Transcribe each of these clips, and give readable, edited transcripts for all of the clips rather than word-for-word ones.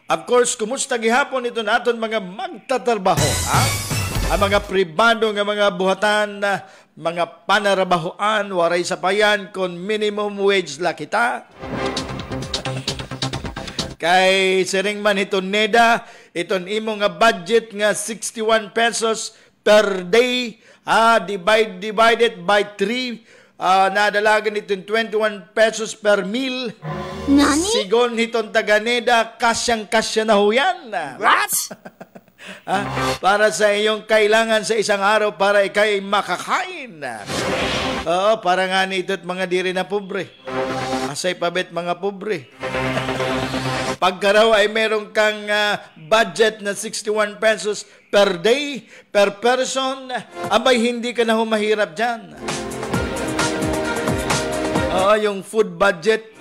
Of course, kumusta gihapon ito naton mga magtatrabaho, ha? Ang mga pribado nga mga buhatan na mga panarabahoan, waray sapayan kon minimum wage la kita. Kay siring man ito NEDA, iton imo nga budget nga 61 pesos per day, divided by 3, nadalagan itong 21 pesos per meal. Nani? Sigon itong taga NEDA, kasyang-kasya na ho yan. What? Para sa iyong kailangan sa isang araw para ikay makakain. Oo, para nga nito't mga diri na pobre. Asay pabet mga pobre. Pagkaraw ay meron kang budget na 61 pesos per day, per person, abay hindi ka na humahirap dyan. Oo, yung food budget.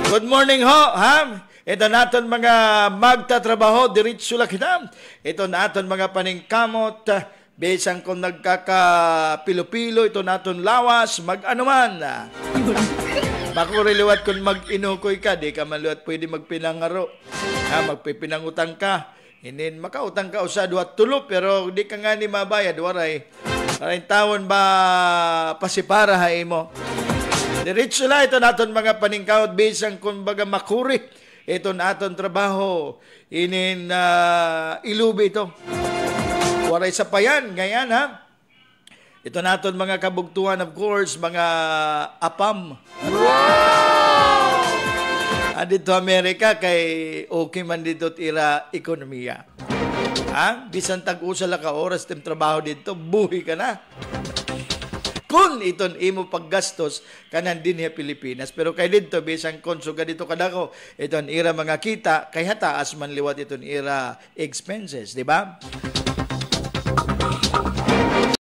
Good morning ho, ha? Ito naton mga magtatrabaho, diritso lang kita. Ito naton mga paningkamot, besang kung nagkakapilo-pilo, ito naton lawas, mag-anuman. Makuriliwat kung mag-inukoy ka, di ka maluwat pwede magpinangaro. Magpipinangutang ka, hindi makautang ka usado at tulo, pero di ka nga ni mabayad, waray. Maraming taon ba pasipara hay mo? Diretso lang ito naton mga paningkamot, besang kung baga makuri. Ito na aton trabaho, inin ilubi ito. Waray sa payan, ngayon ha. Ito na aton mga kabugtuhan, of course, mga apam. Wow! Dito Amerika, kay okay man dito ira ekonomiya. Bisan tag-usa lang ka oras tim trabaho dito, buhi ka na. Kung iton imo paggastos kanan din sa Pilipinas, pero kay dito bisan konsuga dito kadako iton ira mga kita kay hataas man liwat iton ira expenses, di ba?